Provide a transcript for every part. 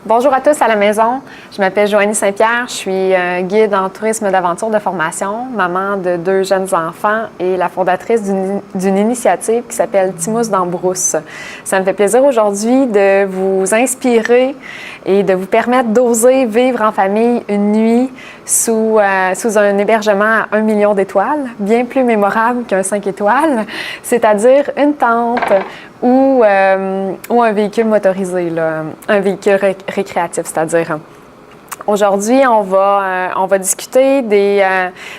Bonjour à tous à la maison. Je m'appelle Joanie Saint-Pierre. Je suis guide en tourisme d'aventure de formation, maman de 2 jeunes enfants et la fondatrice d'une initiative qui s'appelle Timous dans Brousse. Ça me fait plaisir aujourd'hui de vous inspirer et de vous permettre d'oser vivre en famille une nuit sous un hébergement à 1 million d'étoiles, bien plus mémorable qu'un 5 étoiles, c'est-à-dire une tente ou un véhicule motorisé, là, un véhicule récréatif, c'est-à-dire. Aujourd'hui, on va discuter des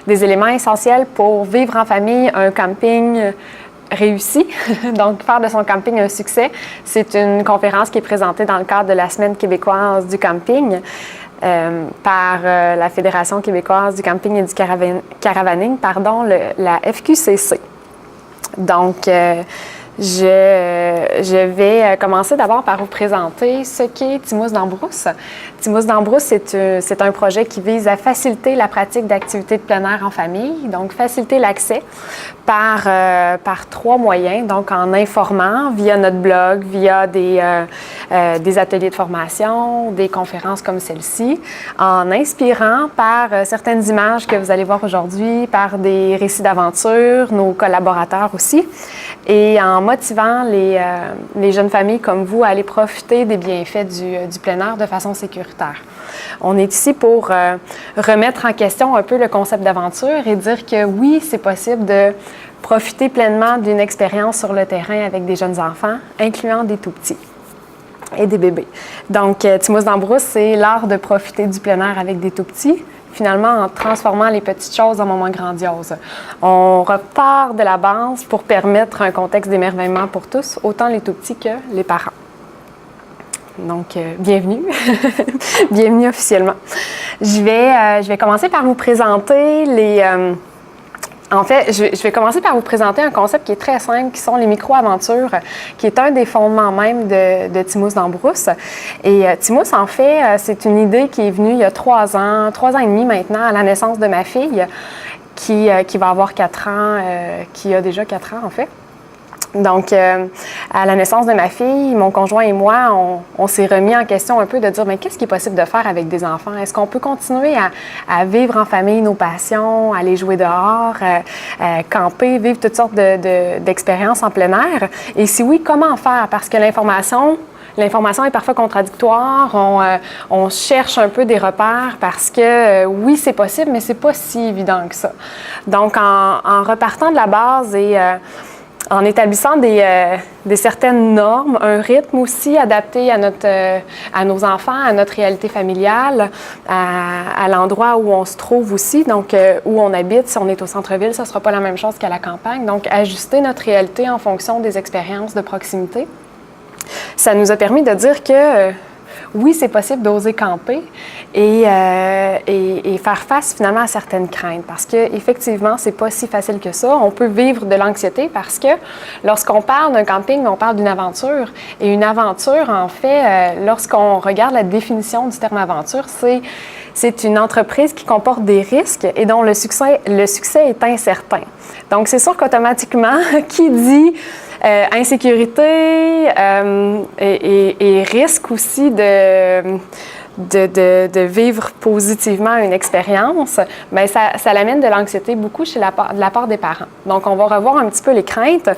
éléments essentiels pour vivre en famille un camping réussi, donc faire de son camping un succès. C'est une conférence qui est présentée dans le cadre de la Semaine québécoise du camping par la Fédération québécoise du camping et du caravaning, la FQCC. Donc, je vais commencer d'abord par vous présenter ce qu'est Timous dans Brousse. Timous dans Brousse, c'est un projet qui vise à faciliter la pratique d'activités de plein air en famille, donc faciliter l'accès par 3 moyens, donc en informant via notre blog, via des ateliers de formation, des conférences comme celle-ci, en inspirant par certaines images que vous allez voir aujourd'hui, par des récits d'aventure, nos collaborateurs aussi, et en motivant les jeunes familles comme vous à aller profiter des bienfaits du plein air de façon sécuritaire. On est ici pour remettre en question un peu le concept d'aventure et dire que oui, c'est possible de profiter pleinement d'une expérience sur le terrain avec des jeunes enfants, incluant des tout-petits et des bébés. Donc, Timous dans Brousse, c'est l'art de profiter du plein air avec des tout-petits, finalement en transformant les petites choses en moments grandioses. On repart de la base pour permettre un contexte d'émerveillement pour tous, autant les tout-petits que les parents. Donc, bienvenue. Bienvenue officiellement. Je vais commencer par vous présenter En fait, je vais commencer par vous présenter un concept qui est très simple, qui sont les micro-aventures, qui est un des fondements même de Timous dans Brousse. Et Timous, en fait, c'est une idée qui est venue il y a 3 ans et demi maintenant, à la naissance de ma fille, qui va avoir 4 ans, qui a déjà 4 ans, en fait. Donc, à la naissance de ma fille, mon conjoint et moi, on s'est remis en question un peu de dire, mais qu'est-ce qui est possible de faire avec des enfants? Est-ce qu'on peut continuer à vivre en famille nos passions, aller jouer dehors, camper, vivre toutes sortes d'expériences en plein air? Et si oui, comment faire? Parce que l'information est parfois contradictoire, on cherche un peu des repères parce que oui, c'est possible, mais c'est pas si évident que ça. Donc, en repartant de la base et en établissant des certaines normes, un rythme aussi adapté à nos enfants, à notre réalité familiale, à l'endroit où on se trouve aussi, donc où on habite. Si on est au centre-ville, ça ne sera pas la même chose qu'à la campagne. Donc, ajuster notre réalité en fonction des expériences de proximité. Ça nous a permis de dire que oui, c'est possible d'oser camper et faire face finalement à certaines craintes parce qu'effectivement, c'est pas si facile que ça. On peut vivre de l'anxiété parce que lorsqu'on parle d'un camping, on parle d'une aventure. Et une aventure, en fait, lorsqu'on regarde la définition du terme aventure, c'est une entreprise qui comporte des risques et dont le succès est incertain. Donc, c'est sûr qu'automatiquement, qui dit insécurité et risque aussi de vivre positivement une expérience, bien, ça l'amène de l'anxiété beaucoup de la part des parents. Donc, on va revoir un petit peu les craintes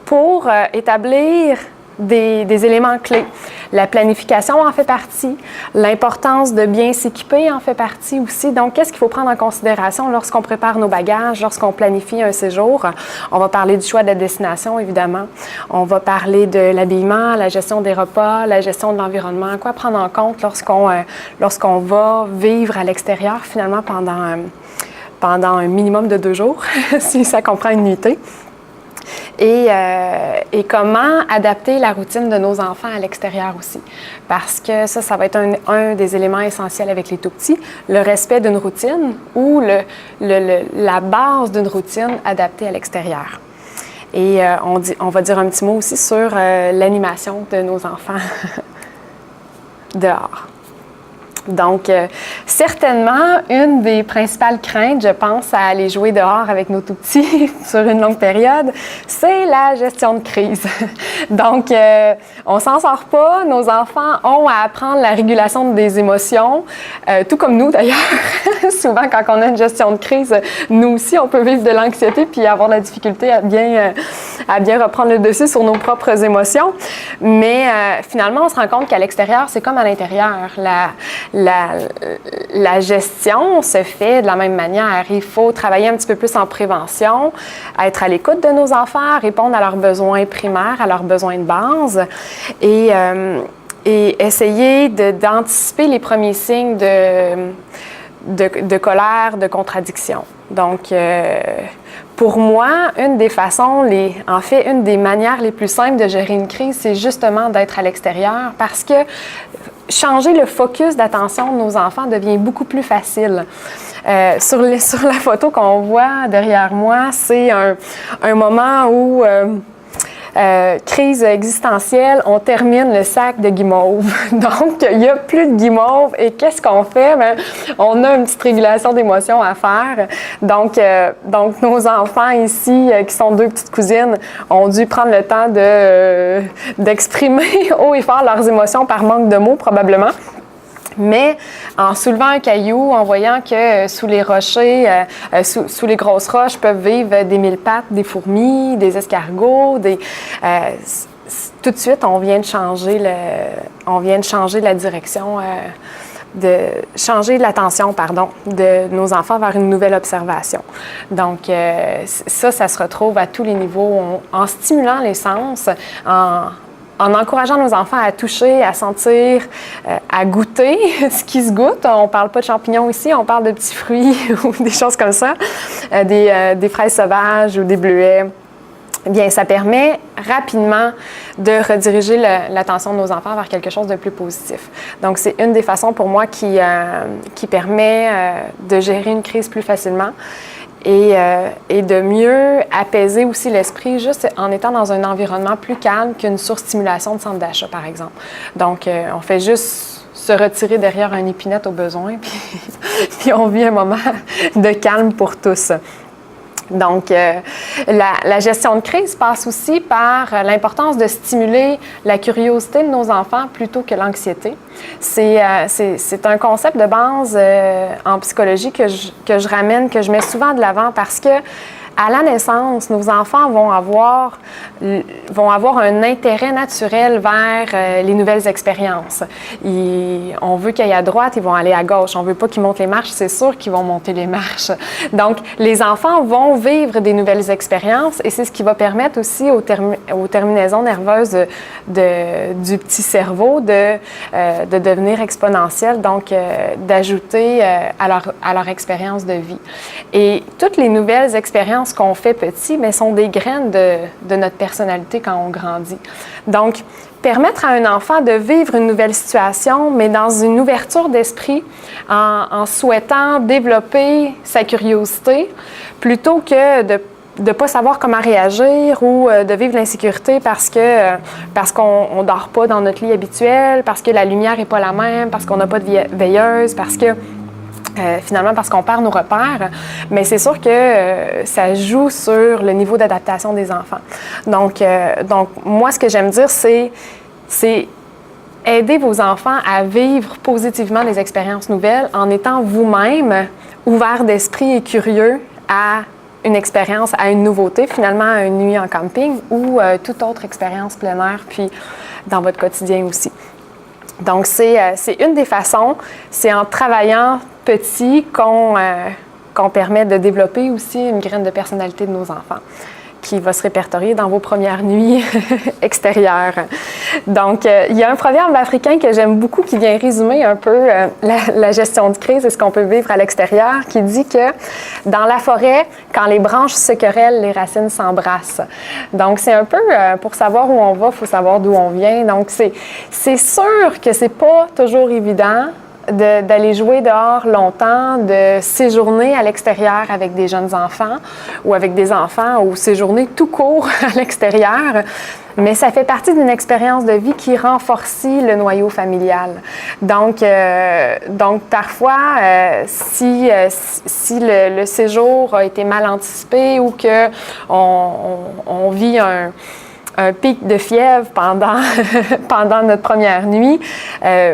pour établir des éléments clés. La planification en fait partie, l'importance de bien s'équiper en fait partie aussi. Donc, qu'est-ce qu'il faut prendre en considération lorsqu'on prépare nos bagages, lorsqu'on planifie un séjour? On va parler du choix de la destination, évidemment. On va parler de l'habillement, la gestion des repas, la gestion de l'environnement. Quoi prendre en compte lorsqu'on va vivre à l'extérieur, finalement, pendant un minimum de 2 jours, si ça comprend une nuitée. Et comment adapter la routine de nos enfants à l'extérieur aussi. Parce que ça va être un des éléments essentiels avec les tout-petits, le respect d'une routine ou la base d'une routine adaptée à l'extérieur. Et on va dire un petit mot aussi sur l'animation de nos enfants dehors. Donc, certainement, une des principales craintes, je pense, à aller jouer dehors avec nos tout-petits sur une longue période, c'est la gestion de crise. Donc, on s'en sort pas. Nos enfants ont à apprendre la régulation des émotions, tout comme nous d'ailleurs. Souvent, quand on a une gestion de crise, nous aussi, on peut vivre de l'anxiété puis avoir de la difficulté à bien reprendre le dessus sur nos propres émotions. Mais finalement, on se rend compte qu'à l'extérieur, c'est comme à l'intérieur. La gestion se fait de la même manière. Il faut travailler un petit peu plus en prévention, être à l'écoute de nos enfants, répondre à leurs besoins primaires, à leurs besoins de base et essayer d'anticiper les premiers signes de colère, de contradiction. Donc, pour moi, une des manières les plus simples de gérer une crise, c'est justement d'être à l'extérieur parce que changer le focus d'attention de nos enfants devient beaucoup plus facile. Sur la photo qu'on voit derrière moi, c'est un moment où, crise existentielle, on termine le sac de guimauve. Donc, il n'y a plus de guimauve. Et qu'est-ce qu'on fait? Bien, on a une petite régulation d'émotions à faire. Donc, nos enfants ici, qui sont deux petites cousines, ont dû prendre le temps d'exprimer haut et fort leurs émotions par manque de mots, probablement. Mais en soulevant un caillou, en voyant que sous les rochers, sous les grosses roches peuvent vivre des mille-pattes, des fourmis, des escargots, tout de suite, on vient de changer la direction, changer l'attention, de nos enfants vers une nouvelle observation. Donc, ça se retrouve à tous les niveaux, en stimulant les sens, en encourageant nos enfants à toucher, à sentir, à goûter ce qui se goûte. On ne parle pas de champignons ici, on parle de petits fruits ou des choses comme ça, des fraises sauvages ou des bleuets. Bien, ça permet rapidement de rediriger l'attention de nos enfants vers quelque chose de plus positif. Donc, c'est une des façons pour moi qui permet de gérer une crise plus facilement. Et de mieux apaiser aussi l'esprit juste en étant dans un environnement plus calme qu'une surstimulation de centre d'achat, par exemple. Donc, on fait juste se retirer derrière un épinette au besoin, puis on vit un moment de calme pour tous. Donc, la gestion de crise passe aussi par l'importance de stimuler la curiosité de nos enfants plutôt que l'anxiété. C'est un concept de base en psychologie que je ramène, que je mets souvent de l'avant parce que à la naissance, nos enfants vont avoir un intérêt naturel vers les nouvelles expériences. On veut qu'ils aillent à droite, ils vont aller à gauche. On veut pas qu'ils montent les marches, c'est sûr qu'ils vont monter les marches. Donc, les enfants vont vivre des nouvelles expériences et c'est ce qui va permettre aussi aux terminaisons nerveuses du petit cerveau de devenir exponentielles, donc d'ajouter à leur expérience de vie. Et toutes les nouvelles expériences qu'on fait petit, mais sont des graines de notre personnalité quand on grandit. Donc, permettre à un enfant de vivre une nouvelle situation, mais dans une ouverture d'esprit, en souhaitant développer sa curiosité, plutôt que de ne pas savoir comment réagir ou de vivre l'insécurité parce qu'on ne dort pas dans notre lit habituel, parce que la lumière n'est pas la même, parce qu'on n'a pas de veilleuse, finalement parce qu'on perd nos repères, mais c'est sûr que ça joue sur le niveau d'adaptation des enfants. Donc moi, ce que j'aime dire, c'est aider vos enfants à vivre positivement des expériences nouvelles en étant vous-même ouvert d'esprit et curieux à une expérience, à une nouveauté, finalement à une nuit en camping ou toute autre expérience plein air, puis dans votre quotidien aussi. Donc, c'est une des façons, c'est en travaillant petit qu'on permet de développer aussi une graine de personnalité de nos enfants qui va se répertorier dans vos premières nuits extérieures. Donc, il y a un proverbe africain que j'aime beaucoup qui vient résumer un peu la gestion de crise et ce qu'on peut vivre à l'extérieur, qui dit que dans la forêt, quand les branches se querellent, les racines s'embrassent. Donc, c'est un peu, pour savoir où on va, il faut savoir d'où on vient. Donc, c'est sûr que c'est pas toujours évident d'aller jouer dehors longtemps, de séjourner à l'extérieur avec des jeunes enfants ou avec des enfants ou séjourner tout court à l'extérieur. Mais ça fait partie d'une expérience de vie qui renforce le noyau familial. Donc parfois, si le séjour a été mal anticipé ou qu'on vit un pic de fièvre pendant notre première nuit,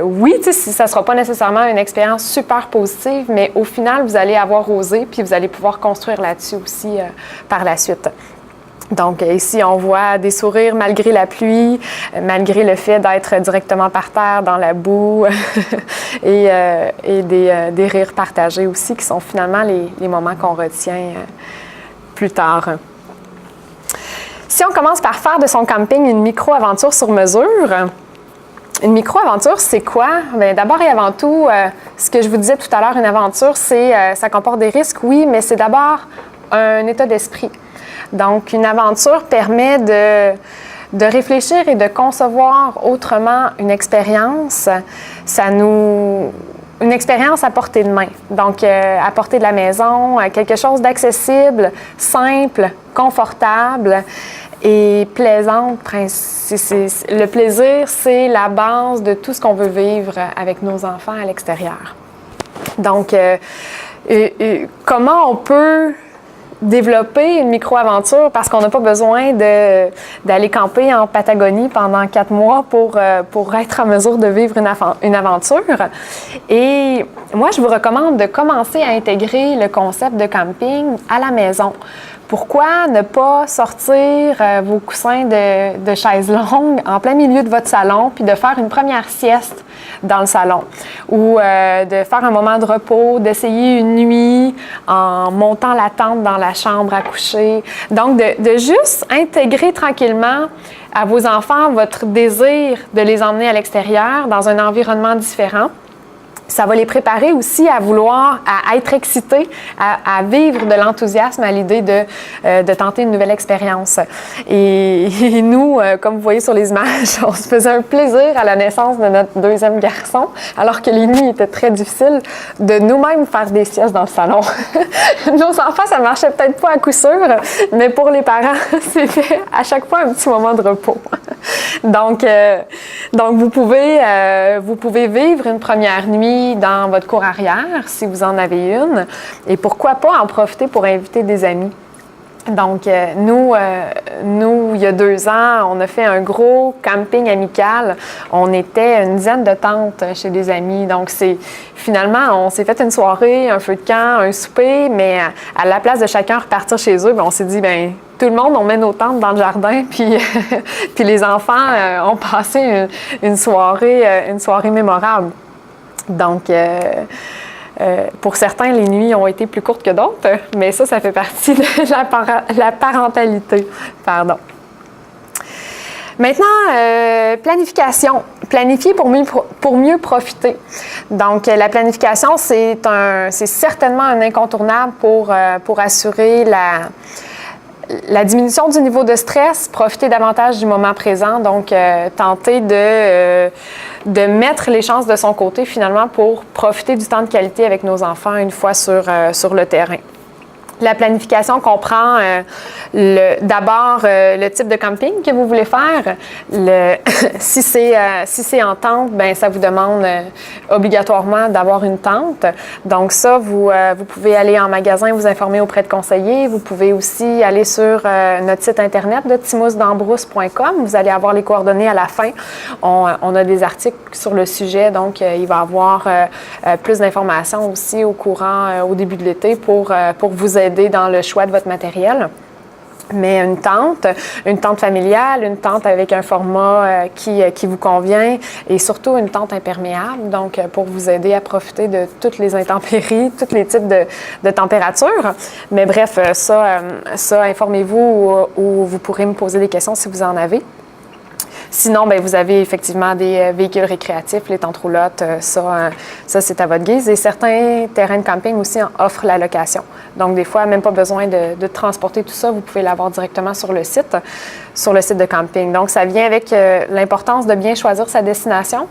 oui, ça ne sera pas nécessairement une expérience super positive, mais au final, vous allez avoir osé, puis vous allez pouvoir construire là-dessus aussi par la suite. Donc, ici, on voit des sourires malgré la pluie, malgré le fait d'être directement par terre dans la boue et des rires partagés aussi, qui sont finalement les moments qu'on retient plus tard. Si on commence par faire de son camping une micro-aventure sur mesure, une micro-aventure, c'est quoi? Bien, d'abord et avant tout, ce que je vous disais tout à l'heure, une aventure, ça comporte des risques, oui, mais c'est d'abord un état d'esprit. Donc, une aventure permet de réfléchir et de concevoir autrement une expérience. Une expérience à portée de main, donc à portée de la maison, quelque chose d'accessible, simple, confortable et plaisante. Le plaisir, c'est la base de tout ce qu'on veut vivre avec nos enfants à l'extérieur. Donc, comment on peut développer une micro-aventure parce qu'on n'a pas besoin d'aller camper en Patagonie pendant 4 mois pour être en mesure de vivre une aventure. Et moi, je vous recommande de commencer à intégrer le concept de camping à la maison. Pourquoi ne pas sortir vos coussins de chaises longues en plein milieu de votre salon puis de faire une première sieste dans le salon ou de faire un moment de repos, d'essayer une nuit en montant la tente dans la chambre à coucher. Donc, de juste intégrer tranquillement à vos enfants votre désir de les emmener à l'extérieur dans un environnement différent. Ça va les préparer aussi à vouloir, à être excités, à vivre de l'enthousiasme à l'idée de tenter une nouvelle expérience. Et nous, comme vous voyez sur les images, on se faisait un plaisir à la naissance de notre deuxième garçon, alors que les nuits étaient très difficiles, de nous-mêmes faire des siestes dans le salon. Nos enfants, ça marchait peut-être pas à coup sûr, mais pour les parents, c'était à chaque fois un petit moment de repos. Donc vous pouvez vivre une première nuit dans votre cour arrière, si vous en avez une, et pourquoi pas en profiter pour inviter des amis. Donc, nous, il y a 2 ans, on a fait un gros camping amical. On était une dizaine de tentes chez des amis. Donc, finalement, on s'est fait une soirée, un feu de camp, un souper, mais à la place de chacun repartir chez eux, on s'est dit, tout le monde, on met nos tentes dans le jardin, puis les enfants ont passé une soirée mémorable. Donc, pour certains, les nuits ont été plus courtes que d'autres, mais ça fait partie de la parentalité. Pardon. Maintenant, planification. Planifier pour mieux profiter. Donc, la planification, c'est certainement un incontournable pour assurer la diminution du niveau de stress, profiter davantage du moment présent, donc tenter de mettre les chances de son côté finalement pour profiter du temps de qualité avec nos enfants une fois sur le terrain. La planification comprend d'abord le type de camping que vous voulez faire. Si c'est en tente, ça vous demande obligatoirement d'avoir une tente. Donc ça, vous pouvez aller en magasin vous informer auprès de conseillers. Vous pouvez aussi aller sur notre site internet de timousdambrousse.com. Vous allez avoir les coordonnées à la fin. On a des articles sur le sujet, donc il va y avoir plus d'informations aussi au début de l'été pour vous aider dans le choix de votre matériel. Mais une tente familiale, une tente avec un format qui vous convient et surtout une tente imperméable, donc pour vous aider à profiter de toutes les intempéries, tous les types de températures. Mais bref, ça informez-vous ou vous pourrez me poser des questions si vous en avez. Sinon, vous avez effectivement des véhicules récréatifs, les tentes roulottes, ça c'est à votre guise. Et certains terrains de camping aussi offrent la location. Donc, des fois, même pas besoin de transporter tout ça, vous pouvez l'avoir directement sur le site. sur le site de camping. Donc, ça vient avec l'importance de bien choisir sa destination.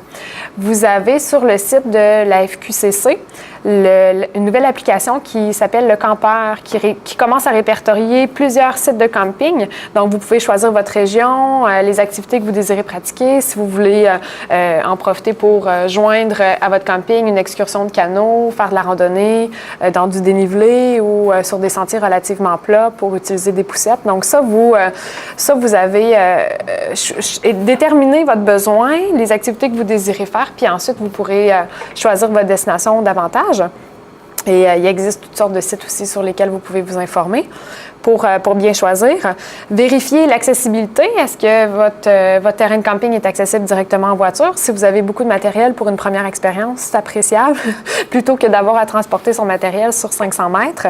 Vous avez sur le site de la FQCC une nouvelle application qui s'appelle Le Campeur, qui commence à répertorier plusieurs sites de camping. Donc, vous pouvez choisir votre région, les activités que vous désirez pratiquer, si vous voulez en profiter pour joindre à votre camping une excursion de canot, faire de la randonnée dans du dénivelé ou sur des sentiers relativement plats pour utiliser des poussettes. Donc, ça, vous avez déterminé votre besoin, les activités que vous désirez faire, puis ensuite, vous pourrez choisir votre destination davantage. Et il existe toutes sortes de sites aussi sur lesquels vous pouvez vous informer pour bien choisir. Vérifiez l'accessibilité. Est-ce que votre terrain de camping est accessible directement en voiture? Si vous avez beaucoup de matériel pour une première expérience, c'est appréciable, plutôt que d'avoir à transporter son matériel sur 500 mètres.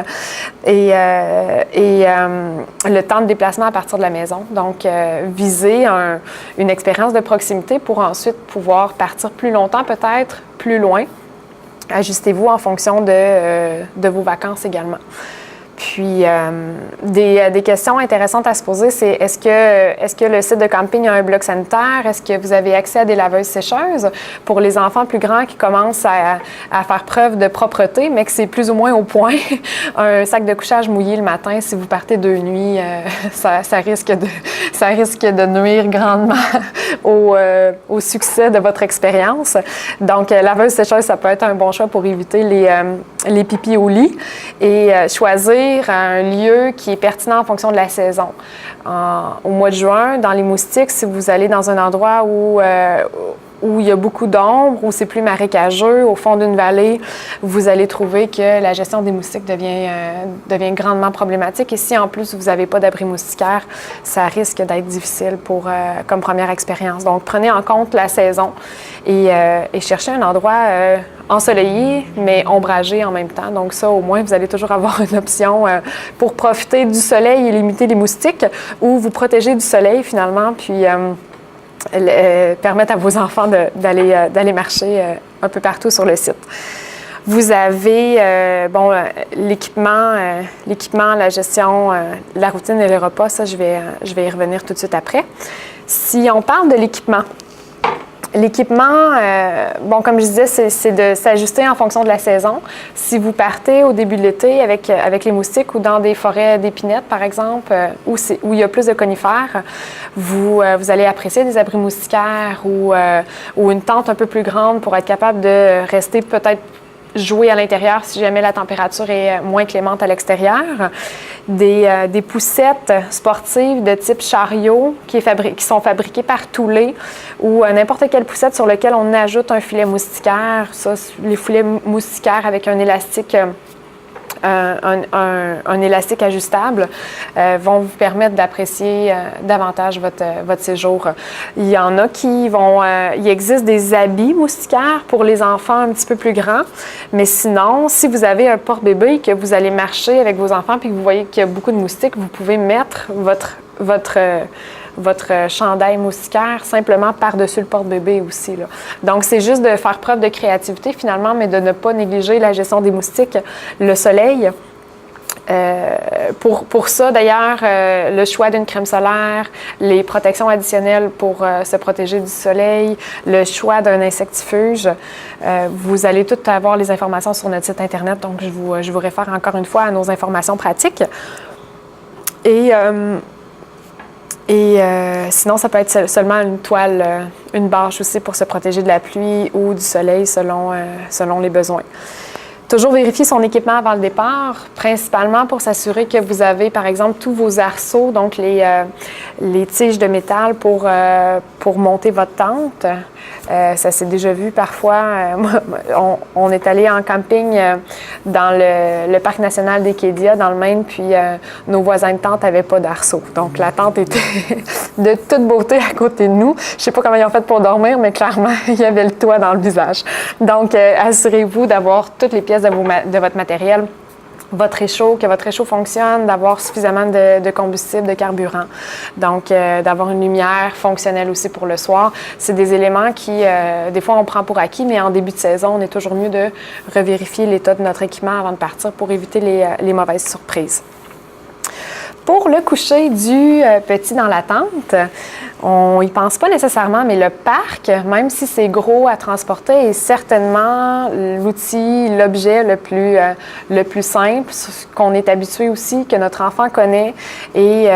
Et le temps de déplacement à partir de la maison. Donc, visez une expérience de proximité pour ensuite pouvoir partir plus longtemps, peut-être plus loin. Ajustez-vous en fonction de vos vacances également. Puis, des questions intéressantes à se poser, c'est est-ce que le site de camping a un bloc sanitaire? Est-ce que vous avez accès à des laveuses sécheuses? Pour les enfants plus grands qui commencent à faire preuve de propreté, mais que c'est plus ou moins au point, un sac de couchage mouillé le matin, si vous partez 2 nuits, ça risque de nuire grandement au succès de votre expérience. Donc, laveuse sécheuse, ça peut être un bon choix pour éviter les pipis au lit et choisir un lieu qui est pertinent en fonction de la saison. Au mois de juin, dans les moustiques, si vous allez dans un endroit où il y a beaucoup d'ombre, où c'est plus marécageux, au fond d'une vallée, vous allez trouver que la gestion des moustiques devient grandement problématique. Et si en plus vous n'avez pas d'abri moustiquaire, ça risque d'être difficile comme première expérience. Donc, prenez en compte la saison et cherchez un endroit ensoleillé, mais ombragé en même temps. Donc ça, au moins, vous allez toujours avoir une option pour profiter du soleil et limiter les moustiques ou vous protéger du soleil finalement, puis permettre à vos enfants d'aller marcher un peu partout sur le site. Vous avez l'équipement, la gestion, la routine et les repas. Ça, je vais y revenir tout de suite après. Si on parle de l'équipement, comme je disais, c'est de s'ajuster en fonction de la saison. Si vous partez au début de l'été avec les moustiques ou dans des forêts d'épinettes, par exemple, où il y a plus de conifères, vous allez apprécier des abris moustiquaires ou une tente un peu plus grande pour être capable de rester peut-être jouer à l'intérieur si jamais la température est moins clémente à l'extérieur. Des poussettes sportives de type chariot qui sont fabriquées par Thoulet ou n'importe quelle poussette sur laquelle on ajoute un filet moustiquaire. Ça, les filets moustiquaires avec un élastique un élastique ajustable vont vous permettre d'apprécier davantage votre séjour. Il y en a qui il existe des habits moustiquaires pour les enfants un petit peu plus grands, mais sinon, si vous avez un porte-bébé et que vous allez marcher avec vos enfants puis que vous voyez qu'il y a beaucoup de moustiques, vous pouvez mettre votre chandail moustiquaire simplement par-dessus le porte-bébé aussi, là. Donc, c'est juste de faire preuve de créativité finalement, mais de ne pas négliger la gestion des moustiques, le soleil. Pour ça, d'ailleurs, le choix d'une crème solaire, les protections additionnelles pour se protéger du soleil, le choix d'un insectifuge, vous allez toutes avoir les informations sur notre site Internet, donc je vous réfère encore une fois à nos informations pratiques. Et sinon, ça peut être seulement une toile, une bâche aussi pour se protéger de la pluie ou du soleil selon les besoins. Toujours vérifier son équipement avant le départ, principalement pour s'assurer que vous avez, par exemple, tous vos arceaux, donc les tiges de métal pour monter votre tente. Ça s'est déjà vu parfois. On est allé en camping dans le parc national des Kédia, dans le Maine, puis nos voisins de tente n'avaient pas d'arceaux. Donc, la tente était de toute beauté à côté de nous. Je ne sais pas comment ils ont fait pour dormir, mais clairement, il y avait le toit dans le visage. Donc, assurez-vous d'avoir toutes les pièces de votre matériel, que votre réchaud fonctionne, d'avoir suffisamment de combustible, de carburant. Donc, d'avoir une lumière fonctionnelle aussi pour le soir. C'est des éléments qui, des fois, on prend pour acquis, mais en début de saison, on est toujours mieux de revérifier l'état de notre équipement avant de partir pour éviter les mauvaises surprises. Pour le coucher du petit dans la tente, on n'y pense pas nécessairement, mais le parc, même si c'est gros à transporter, est certainement l'outil, l'objet le plus simple, qu'on est habitué aussi, que notre enfant connaît et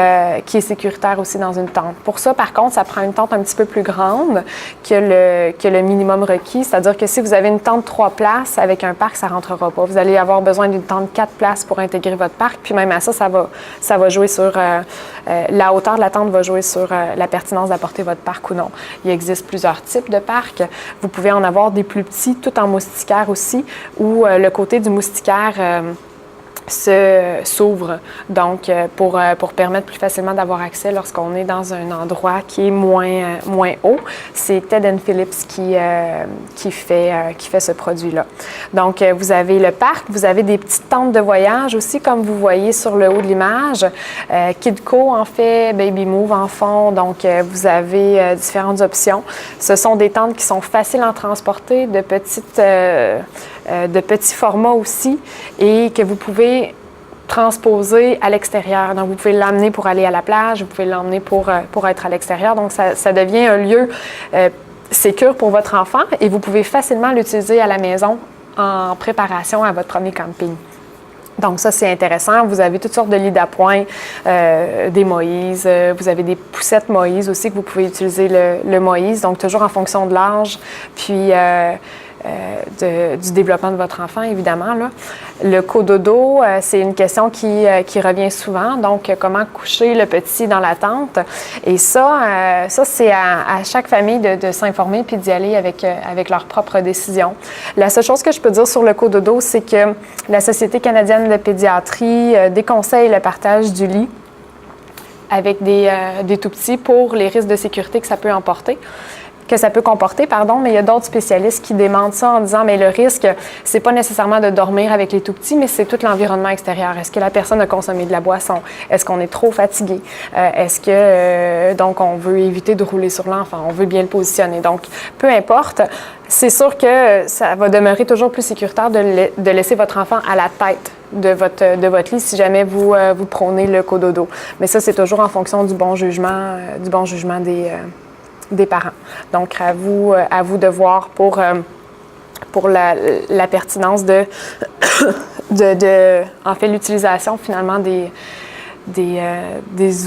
qui est sécuritaire aussi dans une tente. Pour ça, par contre, ça prend une tente un petit peu plus grande que le minimum requis, c'est-à-dire que si vous avez une tente 3 places, avec un parc, ça ne rentrera pas. Vous allez avoir besoin d'une tente 4 places pour intégrer votre parc, puis même à ça, ça va jouer sur la hauteur de la tente va jouer sur la pertinence d'apporter votre parc ou non. Il existe plusieurs types de parcs. Vous pouvez en avoir des plus petits, tout en moustiquaire aussi, où le côté du moustiquaire s'ouvre, donc pour permettre plus facilement d'avoir accès lorsqu'on est dans un endroit qui est moins haut. C'est Ted & Phillips qui fait ce produit-là. Donc, vous avez le parc, vous avez des petites tentes de voyage aussi, comme vous voyez sur le haut de l'image. Kidco en fait, Baby Move en font, donc vous avez différentes options. Ce sont des tentes qui sont faciles à transporter, de petits formats aussi, et que vous pouvez transposer à l'extérieur. Donc, vous pouvez l'emmener pour aller à la plage, vous pouvez l'emmener pour être à l'extérieur. Donc, ça devient un lieu sécure pour votre enfant et vous pouvez facilement l'utiliser à la maison en préparation à votre premier camping. Donc ça, c'est intéressant. Vous avez toutes sortes de lits d'appoint, des Moïse, vous avez des poussettes Moïse aussi que vous pouvez utiliser le Moïse, donc toujours en fonction de l'âge, puis du développement de votre enfant, évidemment, là. Le cododo, c'est une question qui revient souvent. Donc, comment coucher le petit dans la tente? Et ça c'est à chaque famille de s'informer puis d'y aller avec leur propre décision. La seule chose que je peux dire sur le cododo, c'est que la Société canadienne de pédiatrie déconseille le partage du lit avec des tout-petits pour les risques de sécurité que ça peut comporter, mais il y a d'autres spécialistes qui démentent ça en disant, mais le risque, c'est pas nécessairement de dormir avec les tout-petits, mais c'est tout l'environnement extérieur. Est-ce que la personne a consommé de la boisson? Est-ce qu'on est trop fatigué? Est-ce que, donc, on veut éviter de rouler sur l'enfant? On veut bien le positionner. Donc, peu importe, c'est sûr que ça va demeurer toujours plus sécuritaire de laisser votre enfant à la tête de votre lit si jamais vous prônez le cododo. Mais ça, c'est toujours en fonction du bon jugement des parents. Donc, à vous de voir pour la pertinence en fait, l'utilisation finalement des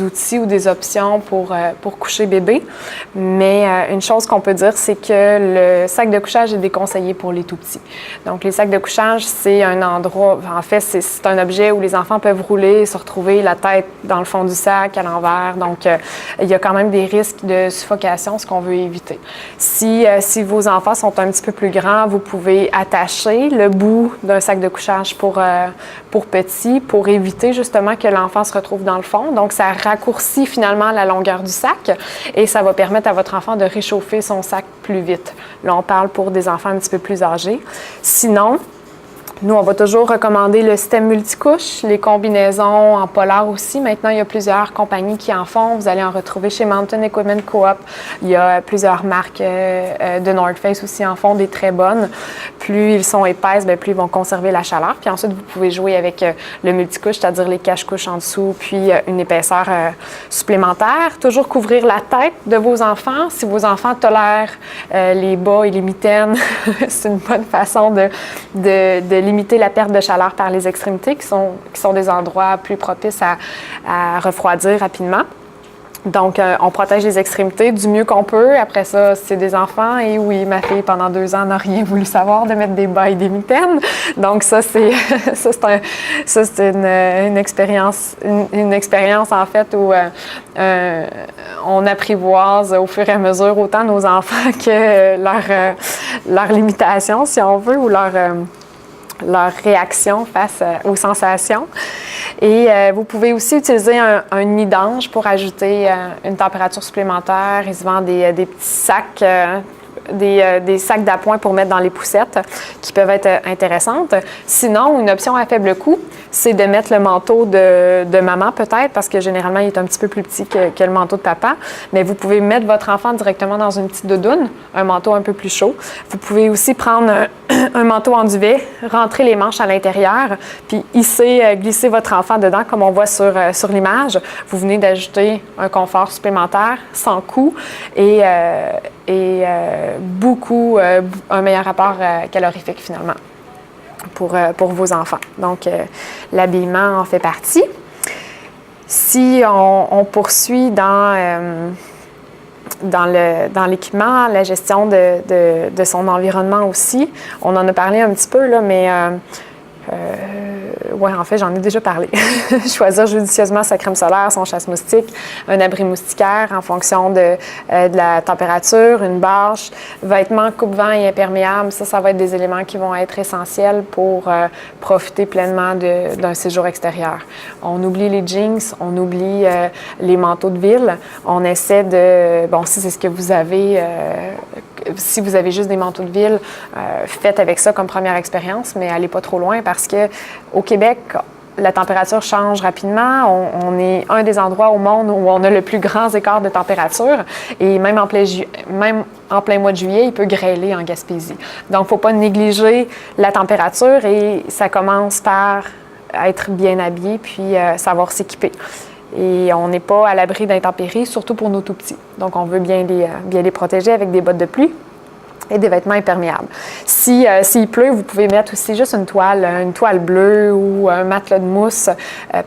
outils ou des options pour coucher bébé. Mais une chose qu'on peut dire, c'est que le sac de couchage est déconseillé pour les tout-petits. Donc, les sacs de couchage, c'est un endroit, en fait, c'est un objet où les enfants peuvent rouler, se retrouver la tête dans le fond du sac, à l'envers. Donc, il y a quand même des risques de suffocation, ce qu'on veut éviter. Si vos enfants sont un petit peu plus grands, vous pouvez attacher le bout d'un sac de couchage pour petits, pour éviter justement que l'enfant se retrouve dans le fond. Donc, ça raccourcit finalement la longueur du sac et ça va permettre à votre enfant de réchauffer son sac plus vite. Là, on parle pour des enfants un petit peu plus âgés. Sinon, nous, on va toujours recommander le système multicouche, les combinaisons en polar aussi. Maintenant, il y a plusieurs compagnies qui en font. Vous allez en retrouver chez Mountain Equipment Co-op. Il y a plusieurs marques de North Face aussi en font, des très bonnes. Plus ils sont épaisses, bien, plus ils vont conserver la chaleur. Puis ensuite, vous pouvez jouer avec le multicouche, c'est-à-dire les cache-couches en dessous, puis une épaisseur supplémentaire. Toujours couvrir la tête de vos enfants. Si vos enfants tolèrent les bas et les mitaines, c'est une bonne façon de limiter la perte de chaleur par les extrémités, qui sont des endroits plus propices à refroidir rapidement. Donc, on protège les extrémités du mieux qu'on peut. Après ça, c'est des enfants. Et oui, ma fille, pendant 2 ans, n'a rien voulu savoir de mettre des bas et des mitaines. Donc, ça, c'est une expérience en fait, où on apprivoise au fur et à mesure autant nos enfants que leur limitation, si on veut, ou leur réaction face aux sensations. Et vous pouvez aussi utiliser un nid d'ange pour ajouter une température supplémentaire. Ils se vendent des petits sacs des sacs d'appoint pour mettre dans les poussettes qui peuvent être intéressantes. Sinon, une option à faible coût, c'est de mettre le manteau de maman peut-être, parce que généralement, il est un petit peu plus petit que le manteau de papa. Mais vous pouvez mettre votre enfant directement dans une petite doudoune, un manteau un peu plus chaud. Vous pouvez aussi prendre un manteau en duvet, rentrer les manches à l'intérieur, puis glisser votre enfant dedans, comme on voit sur l'image. Vous venez d'ajouter un confort supplémentaire sans coût et un meilleur rapport calorifique finalement pour vos enfants. Donc, l'habillement en fait partie. Si on poursuit dans l'équipement, la gestion de son environnement aussi, on en a parlé un petit peu, là, mais oui, en fait, j'en ai déjà parlé. Choisir judicieusement sa crème solaire, son chasse-moustique, un abri moustiquaire en fonction de la température, une bâche, vêtements coupe-vent et imperméables. Ça va être des éléments qui vont être essentiels pour profiter pleinement d'un séjour extérieur. On oublie les jeans, on oublie les manteaux de ville. On essaie de... Bon, si c'est ce que vous avez... si vous avez juste des manteaux de ville, faites avec ça comme première expérience, mais allez pas trop loin parce que au Québec, la température change rapidement. On est un des endroits au monde où on a le plus grand écart de température et même en plein mois de juillet, il peut grêler en Gaspésie. Donc, il ne faut pas négliger la température et ça commence par être bien habillé puis savoir s'équiper. Et on n'est pas à l'abri d'intempéries, surtout pour nos tout-petits. Donc, on veut bien les protéger avec des bottes de pluie et des vêtements imperméables. S'il pleut, vous pouvez mettre aussi juste une toile bleue ou un matelas de mousse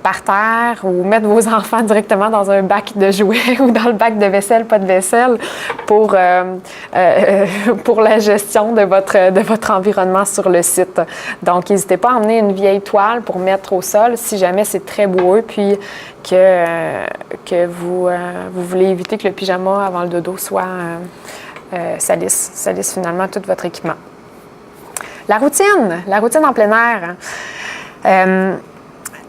par terre ou mettre vos enfants directement dans un bac de jouets ou dans le bac de vaisselle, pas de vaisselle, pour la gestion de votre environnement sur le site. Donc, n'hésitez pas à emmener une vieille toile pour mettre au sol si jamais c'est très boueux puis que vous voulez éviter que le pyjama avant le dodo soit... salisse finalement tout votre équipement. La routine en plein air.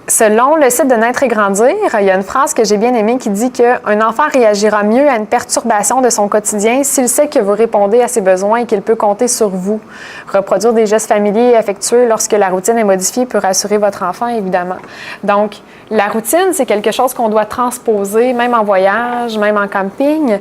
Selon le site de Naître et Grandir, il y a une phrase que j'ai bien aimée qui dit qu'un enfant réagira mieux à une perturbation de son quotidien s'il sait que vous répondez à ses besoins et qu'il peut compter sur vous. Reproduire des gestes familiers et affectueux lorsque la routine est modifiée peut rassurer votre enfant, évidemment. Donc, la routine, c'est quelque chose qu'on doit transposer, même en voyage, même en camping,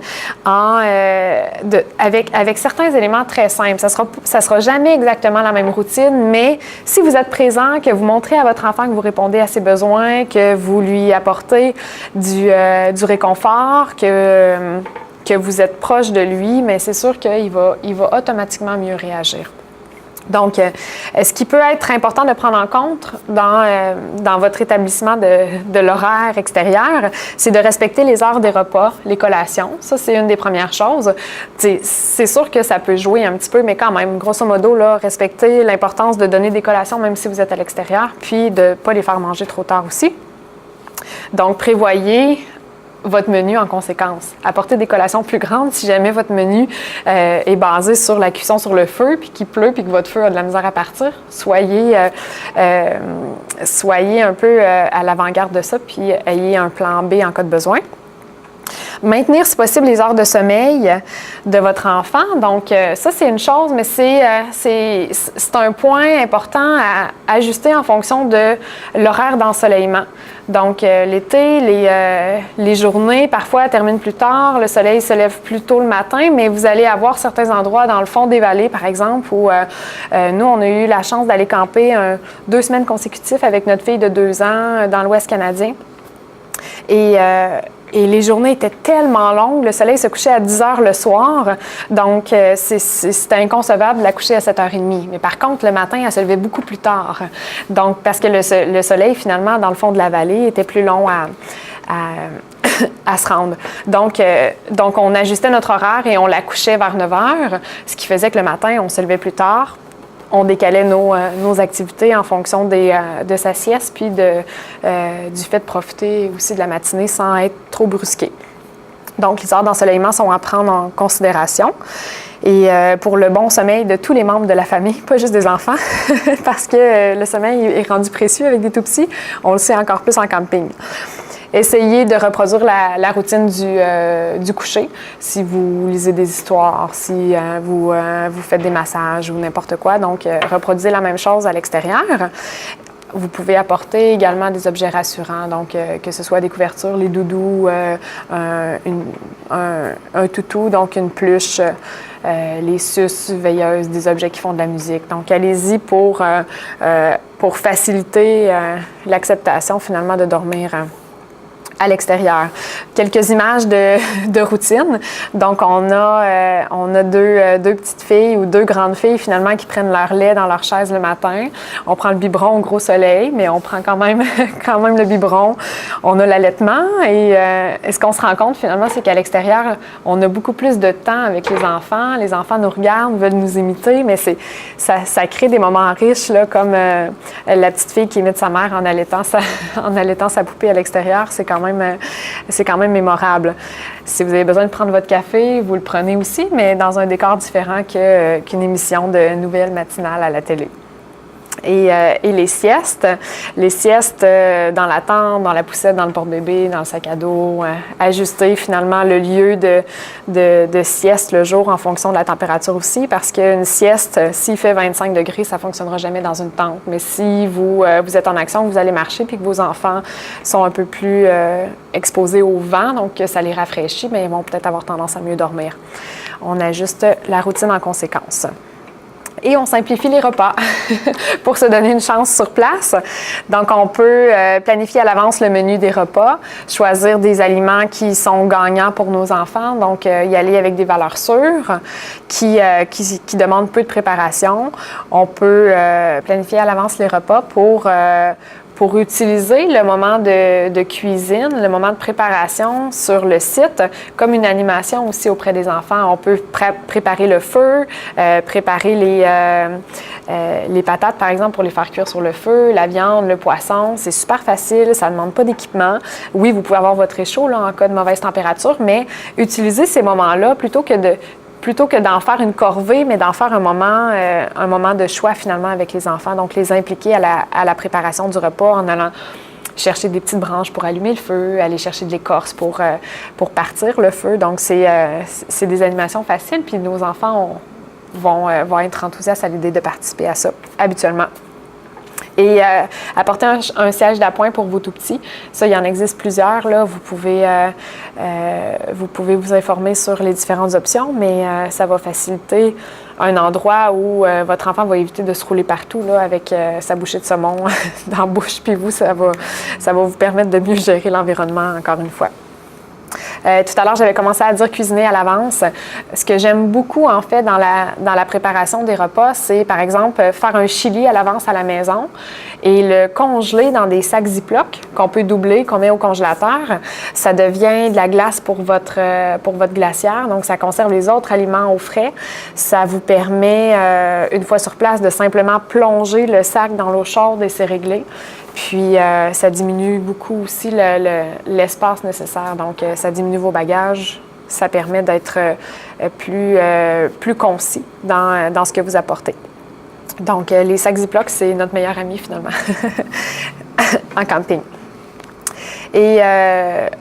avec certains éléments très simples. Ça sera jamais exactement la même routine, mais si vous êtes présent, que vous montrez à votre enfant que vous répondez à ses besoins, que vous lui apportez du réconfort, que vous êtes proche de lui, mais c'est sûr qu'il va automatiquement mieux réagir. Donc, ce qui peut être important de prendre en compte dans votre établissement de l'horaire extérieur, c'est de respecter les heures des repas, les collations. Ça, c'est une des premières choses. C'est sûr que ça peut jouer un petit peu, mais quand même, grosso modo, là, respecter l'importance de donner des collations même si vous êtes à l'extérieur, puis de ne pas les faire manger trop tard aussi. Donc, prévoyez votre menu en conséquence. Apportez des collations plus grandes si jamais votre menu est basé sur la cuisson sur le feu, puis qu'il pleut, puis que votre feu a de la misère à partir. Soyez un peu à l'avant-garde de ça, puis ayez un plan B en cas de besoin. Maintenir, si possible, les heures de sommeil de votre enfant. Donc, ça, c'est une chose, mais c'est un point important à ajuster en fonction de l'horaire d'ensoleillement. Donc, l'été, les journées, parfois, terminent plus tard. Le soleil se lève plus tôt le matin, mais vous allez avoir certains endroits dans le fond des vallées, par exemple, où nous, on a eu la chance d'aller camper 2 semaines consécutives avec notre fille de 2 ans dans l'Ouest canadien. Et les journées étaient tellement longues, le soleil se couchait à 10 heures le soir, donc c'était inconcevable de la coucher à 7h30. Mais par contre, le matin, elle se levait beaucoup plus tard. Donc, parce que le soleil, finalement, dans le fond de la vallée, était plus long à se rendre. Donc, on ajustait notre horaire et on la couchait vers 9 heures, ce qui faisait que le matin, on se levait plus tard. On décalait nos activités en fonction de sa sieste, puis du fait de profiter aussi de la matinée sans être trop brusqué. Donc, les heures d'ensoleillement sont à prendre en considération. Et pour le bon sommeil de tous les membres de la famille, pas juste des enfants, parce que le sommeil est rendu précieux avec des tout-petits, on le sait encore plus en camping. essayez de reproduire la routine du coucher. Si vous lisez des histoires, si vous faites des massages ou n'importe quoi. Donc, reproduisez la même chose à l'extérieur. Vous pouvez apporter également des objets rassurants, donc que ce soit des couvertures, les doudous, un toutou, donc une pluche, les suces veilleuses, des objets qui font de la musique. Donc, allez-y pour faciliter l'acceptation finalement de dormir à l'extérieur. Quelques images de routine. Donc, on a deux petites filles ou deux grandes filles, finalement, qui prennent leur lait dans leur chaise le matin. On prend le biberon au gros soleil, mais on prend quand même le biberon. On a l'allaitement et ce qu'on se rend compte, finalement, c'est qu'à l'extérieur, on a beaucoup plus de temps avec les enfants. Les enfants nous regardent, veulent nous imiter, mais ça crée des moments riches, là, comme la petite fille qui imite sa mère en allaitant sa poupée à l'extérieur. C'est quand même mémorable. Si vous avez besoin de prendre votre café, vous le prenez aussi, mais dans un décor différent qu'une émission de nouvelles matinales à la télé. Et les siestes dans la tente, dans la poussette, dans le porte-bébé, dans le sac à dos, ajuster finalement le lieu de sieste le jour en fonction de la température aussi, parce qu'une sieste, s'il fait 25 degrés, ça ne fonctionnera jamais dans une tente. Mais si vous êtes en action, que vous allez marcher, puis que vos enfants sont un peu plus exposés au vent, donc ça les rafraîchit, mais ils vont peut-être avoir tendance à mieux dormir. On ajuste la routine en conséquence. Et on simplifie les repas pour se donner une chance sur place. Donc, on peut planifier à l'avance le menu des repas, choisir des aliments qui sont gagnants pour nos enfants, donc y aller avec des valeurs sûres qui demandent peu de préparation. On peut planifier à l'avance les repas pour utiliser le moment de cuisine, le moment de préparation sur le site, comme une animation aussi auprès des enfants. On peut préparer le feu, préparer les patates, par exemple, pour les faire cuire sur le feu, la viande, le poisson. C'est super facile, ça ne demande pas d'équipement. Oui, vous pouvez avoir votre réchaud là, en cas de mauvaise température, mais utilisez ces moments-là plutôt que d'en faire une corvée, mais d'en faire un moment de choix finalement avec les enfants. Donc, les impliquer à la préparation du repas en allant chercher des petites branches pour allumer le feu, aller chercher de l'écorce pour partir le feu. Donc, c'est des animations faciles, puis nos enfants vont être enthousiastes à l'idée de participer à ça habituellement. Et apporter un siège d'appoint pour vos tout-petits. Ça, il y en existe plusieurs. Là. Vous pouvez vous informer sur les différentes options, mais ça va faciliter un endroit où votre enfant va éviter de se rouler partout là, avec sa bouchée de saumon dans la bouche. Puis vous, ça va vous permettre de mieux gérer l'environnement, encore une fois. Tout à l'heure, j'avais commencé à dire cuisiner à l'avance. Ce que j'aime beaucoup, en fait, dans la préparation des repas, c'est, par exemple, faire un chili à l'avance à la maison et le congeler dans des sacs Ziploc qu'on peut doubler, qu'on met au congélateur. Ça devient de la glace pour votre glacière, donc ça conserve les autres aliments au frais. Ça vous permet, une fois sur place, de simplement plonger le sac dans l'eau chaude et c'est réglé. Puis, ça diminue beaucoup aussi l'espace nécessaire. Donc, ça diminue vos bagages. Ça permet d'être plus concis dans ce que vous apportez. Donc, les sacs Ziploc, c'est notre meilleur ami, finalement, en camping. Et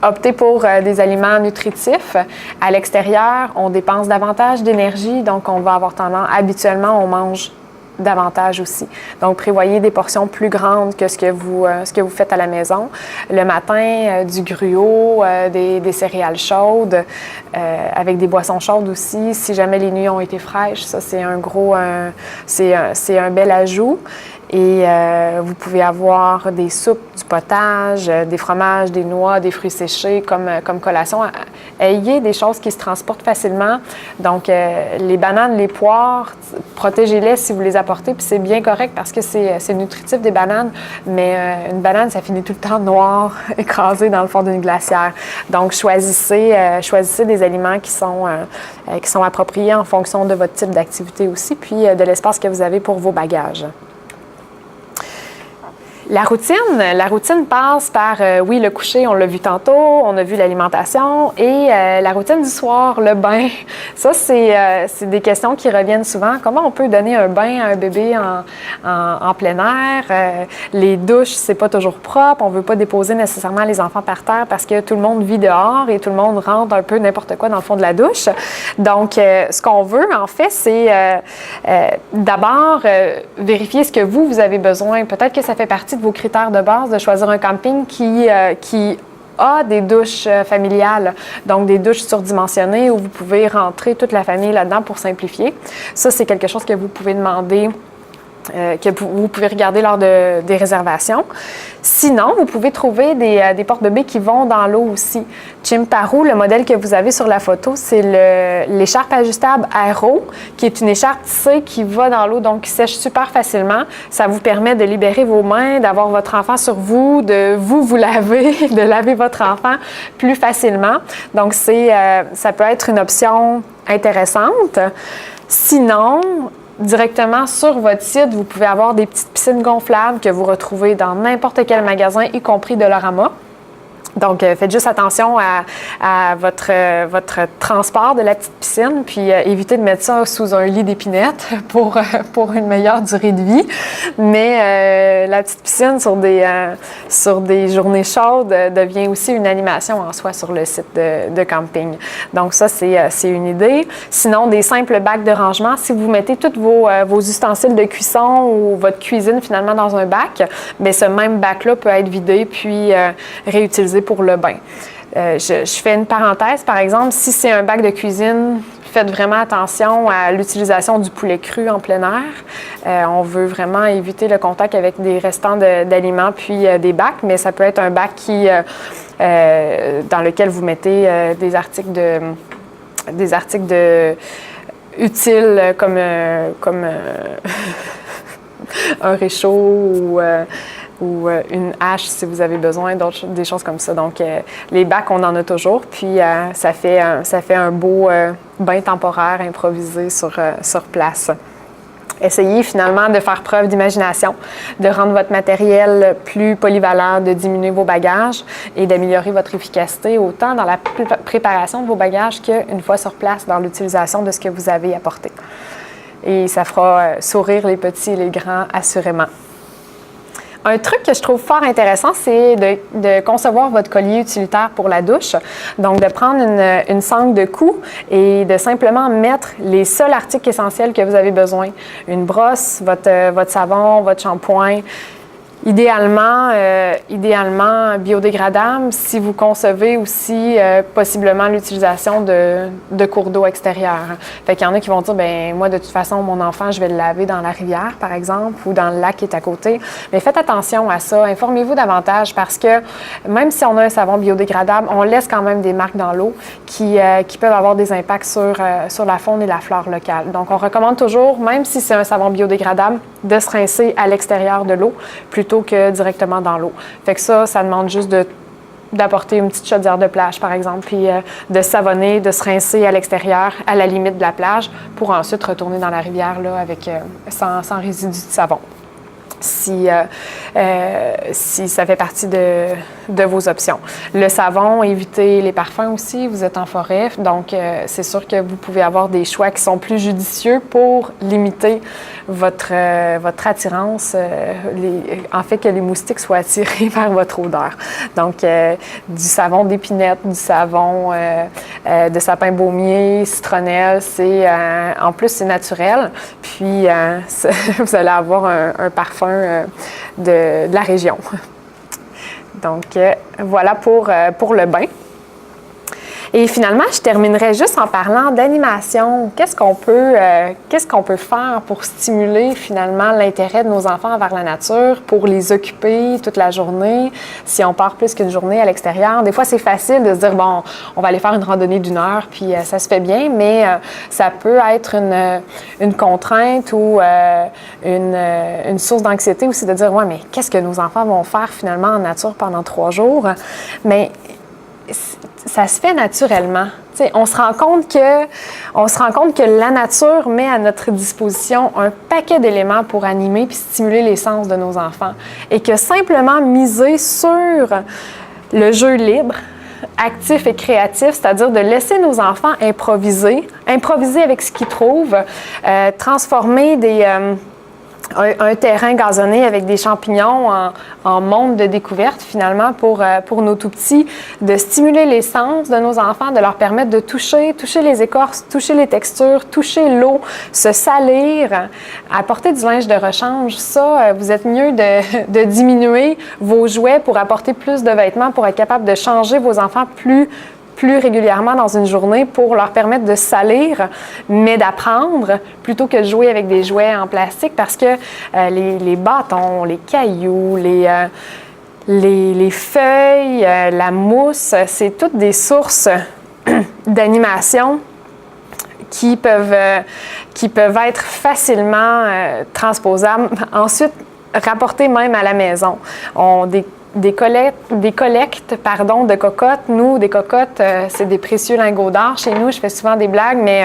opter pour des aliments nutritifs. À l'extérieur, on dépense davantage d'énergie. Donc, on va avoir tendance, habituellement, on mange davantage aussi. Donc, prévoyez des portions plus grandes que ce que vous faites à la maison. Le matin, du gruau, des céréales chaudes, avec des boissons chaudes aussi. Si jamais les nuits ont été fraîches, ça, c'est un bel ajout. Et vous pouvez avoir des soupes, du potage, des fromages, des noix, des fruits séchés comme collation. Ayez des choses qui se transportent facilement. Donc, les bananes, les poires, protégez-les si vous les apportez. Puis c'est bien correct parce que c'est nutritif des bananes. Mais une banane, ça finit tout le temps noir, écrasé dans le fond d'une glacière. Donc, choisissez des aliments qui sont appropriés en fonction de votre type d'activité aussi, puis de l'espace que vous avez pour vos bagages. La routine passe par, oui, le coucher, on l'a vu tantôt, on a vu l'alimentation, et la routine du soir, le bain. Ça, c'est des questions qui reviennent souvent. Comment on peut donner un bain à un bébé en plein air? Les douches, c'est pas toujours propre. On veut pas déposer nécessairement les enfants par terre parce que tout le monde vit dehors et tout le monde rentre un peu n'importe quoi dans le fond de la douche. Donc, ce qu'on veut, en fait, c'est d'abord vérifier ce que vous avez besoin. Peut-être que ça fait partie de vos critères de base de choisir un camping qui a des douches familiales, donc des douches surdimensionnées où vous pouvez rentrer toute la famille là-dedans pour simplifier. Ça, c'est quelque chose que vous pouvez demander, que vous pouvez regarder lors des réservations. Sinon, vous pouvez trouver des porte-bébés qui vont dans l'eau aussi. Chimparu, le modèle que vous avez sur la photo, c'est l'écharpe ajustable Aero, qui est une écharpe tissée qui va dans l'eau, donc qui sèche super facilement. Ça vous permet de libérer vos mains, d'avoir votre enfant sur vous, de vous laver, de laver votre enfant plus facilement. Donc, ça peut être une option intéressante. Sinon, directement sur votre site, vous pouvez avoir des petites piscines gonflables que vous retrouvez dans n'importe quel magasin, y compris Dollarama. Donc, faites juste attention à votre transport de la petite piscine, puis évitez de mettre ça sous un lit d'épinettes pour une meilleure durée de vie. Mais la petite piscine sur des journées chaudes devient aussi une animation en soi sur le site de camping. Donc, ça, c'est une idée. Sinon, des simples bacs de rangement. Si vous mettez tous vos ustensiles de cuisson ou votre cuisine finalement dans un bac, bien, ce même bac-là peut être vidé puis réutilisé pour le bain. Je fais une parenthèse, par exemple, si c'est un bac de cuisine, faites vraiment attention à l'utilisation du poulet cru en plein air. On veut vraiment éviter le contact avec des restants d'aliments puis des bacs, mais ça peut être un bac dans lequel vous mettez des articles utiles comme un réchaud ou une hache si vous avez besoin, des choses comme ça. Donc, les bacs, on en a toujours, puis ça fait un beau bain temporaire improvisé sur place. Essayez finalement de faire preuve d'imagination, de rendre votre matériel plus polyvalent, de diminuer vos bagages et d'améliorer votre efficacité autant dans la préparation de vos bagages qu'une fois sur place dans l'utilisation de ce que vous avez apporté. Et ça fera sourire les petits et les grands, assurément. Un truc que je trouve fort intéressant, c'est de concevoir votre collier utilitaire pour la douche. Donc, de prendre une sangle de cou et de simplement mettre les seuls articles essentiels que vous avez besoin. Une brosse, votre savon, votre shampoing. Idéalement biodégradable si vous concevez aussi possiblement l'utilisation de cours d'eau extérieurs. Fait qu'il y en a qui vont dire, ben moi de toute façon mon enfant je vais le laver dans la rivière par exemple ou dans le lac qui est à côté. Mais faites attention à ça, informez-vous davantage parce que même si on a un savon biodégradable, on laisse quand même des marques dans l'eau qui peuvent avoir des impacts sur la faune et la flore locale. Donc on recommande toujours, même si c'est un savon biodégradable, de se rincer à l'extérieur de l'eau plutôt que directement dans l'eau. Fait que ça demande juste d'apporter une petite chaudière de plage, par exemple, puis de savonner, de se rincer à l'extérieur, à la limite de la plage, pour ensuite retourner dans la rivière là, avec sans résidu de savon. Si ça fait partie de vos options. Le savon, évitez les parfums aussi, vous êtes en forêt, donc c'est sûr que vous pouvez avoir des choix qui sont plus judicieux pour limiter votre attirance, en fait que les moustiques soient attirés vers votre odeur. Donc, du savon d'épinette, du savon de sapin baumier, citronnelle, en plus c'est naturel, puis vous allez avoir un parfum de la région. Donc, voilà pour le bain. Et finalement, je terminerai juste en parlant d'animation. Qu'est-ce qu'on peut faire pour stimuler finalement l'intérêt de nos enfants vers la nature, pour les occuper toute la journée, si on part plus qu'une journée à l'extérieur? Des fois, c'est facile de se dire, bon, on va aller faire une randonnée d'1 heure, puis ça se fait bien, mais ça peut être une contrainte ou une source d'anxiété aussi de dire, ouais, mais qu'est-ce que nos enfants vont faire finalement en nature pendant 3 jours? Mais ça se fait naturellement. T'sais, on se rend compte que la nature met à notre disposition un paquet d'éléments pour animer puis stimuler les sens de nos enfants. Et que simplement miser sur le jeu libre, actif et créatif, c'est-à-dire de laisser nos enfants improviser avec ce qu'ils trouvent, transformer un terrain gazonné avec des champignons en monde de découverte, finalement, pour nos tout-petits, de stimuler les sens de nos enfants, de leur permettre de toucher les écorces, toucher les textures, toucher l'eau, se salir, apporter du linge de rechange. Ça, vous êtes mieux de diminuer vos jouets pour apporter plus de vêtements, pour être capable de changer vos enfants plus régulièrement dans une journée pour leur permettre de salir, mais d'apprendre plutôt que de jouer avec des jouets en plastique parce que les bâtons, les cailloux, les feuilles, la mousse, c'est toutes des sources d'animation qui peuvent être facilement transposables. Ensuite, rapportées même à la maison. Des collectes de cocottes. Nous, des cocottes, c'est des précieux lingots d'or. Chez nous, je fais souvent des blagues, mais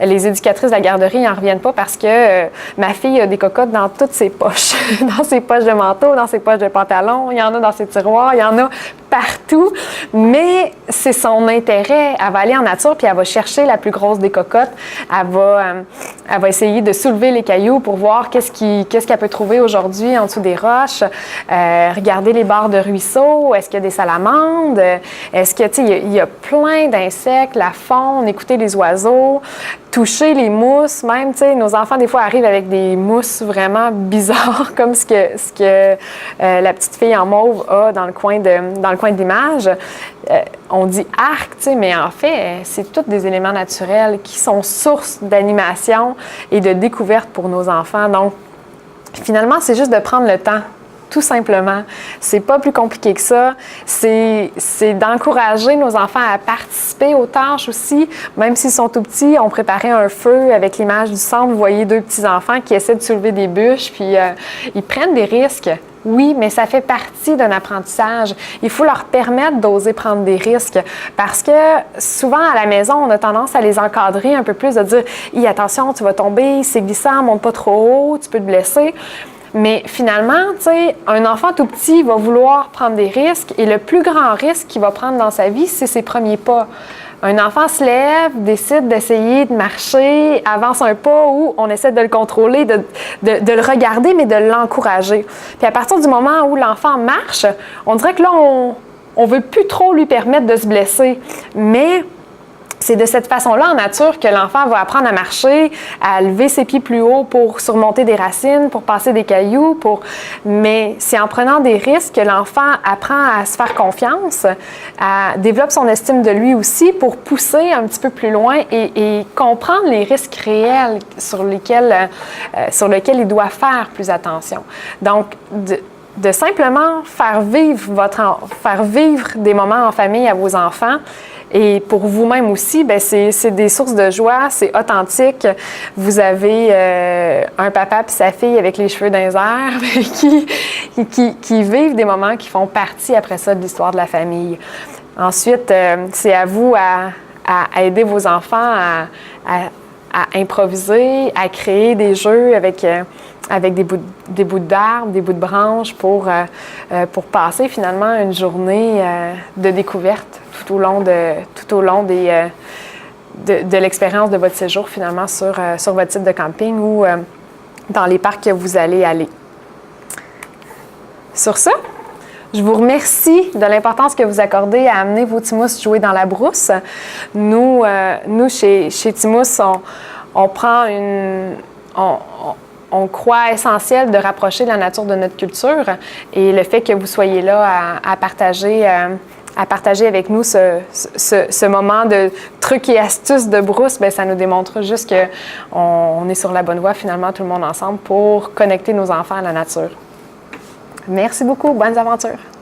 les éducatrices de la garderie n'en reviennent pas parce que ma fille a des cocottes dans toutes ses poches. Dans ses poches de manteau, dans ses poches de pantalon, il y en a dans ses tiroirs, il y en a partout. Mais c'est son intérêt. Elle va aller en nature puis elle va chercher la plus grosse des cocottes. Elle va essayer de soulever les cailloux pour voir qu'est-ce qu'elle peut trouver aujourd'hui en dessous des roches. Regarder les bords de ruisseaux, est-ce qu'il y a des salamandres, est-ce que, tu sais, il y a plein d'insectes, la faune, écouter les oiseaux, toucher les mousses, même, tu sais, nos enfants, des fois, arrivent avec des mousses vraiment bizarres, comme ce que la petite fille en mauve a dans le coin de l'image. On dit arc, tu sais, mais en fait, c'est tous des éléments naturels qui sont source d'animation et de découverte pour nos enfants. Donc, finalement, c'est juste de prendre le temps. Tout simplement. C'est pas plus compliqué que ça. C'est d'encourager nos enfants à participer aux tâches aussi. Même s'ils sont tout petits, on préparait un feu avec l'image du centre. Vous voyez deux petits-enfants qui essaient de soulever des bûches, puis ils prennent des risques. Oui, mais ça fait partie d'un apprentissage. Il faut leur permettre d'oser prendre des risques parce que souvent à la maison, on a tendance à les encadrer un peu plus, de dire « attention, tu vas tomber, c'est glissant, monte pas trop haut, tu peux te blesser ». Mais finalement, tu sais, un enfant tout petit va vouloir prendre des risques et le plus grand risque qu'il va prendre dans sa vie, c'est ses premiers pas. Un enfant se lève, décide d'essayer de marcher, avance un pas ou on essaie de le contrôler, de le regarder, mais de l'encourager. Puis à partir du moment où l'enfant marche, on dirait que là, on veut plus trop lui permettre de se blesser. Mais c'est de cette façon-là, en nature, que l'enfant va apprendre à marcher, à lever ses pieds plus haut pour surmonter des racines, pour passer des cailloux. Mais c'est en prenant des risques que l'enfant apprend à se faire confiance, développe son estime de lui aussi pour pousser un petit peu plus loin et comprendre les risques réels sur lesquels il doit faire plus attention. Donc, de simplement faire vivre des moments en famille à vos enfants. Et pour vous-même aussi, bien, c'est des sources de joie, c'est authentique. Vous avez un papa puis sa fille avec les cheveux dans les airs qui vivent des moments qui font partie après ça de l'histoire de la famille. Ensuite, c'est à vous à aider vos enfants à improviser, à créer des jeux avec des bouts d'arbres, des bouts de branches pour passer finalement une journée de découverte tout au long de l'expérience de votre séjour finalement sur votre site de camping ou dans les parcs que vous allez aller. Sur ça, je vous remercie de l'importance que vous accordez à amener vos petits mousses jouer dans la brousse. Nous chez Timous, on prend on croit essentiel de rapprocher la nature de notre culture et le fait que vous soyez là à partager avec nous ce moment de trucs et astuces de brousse, bien, ça nous démontre juste qu'on est sur la bonne voie finalement tout le monde ensemble pour connecter nos enfants à la nature. Merci beaucoup, bonnes aventures!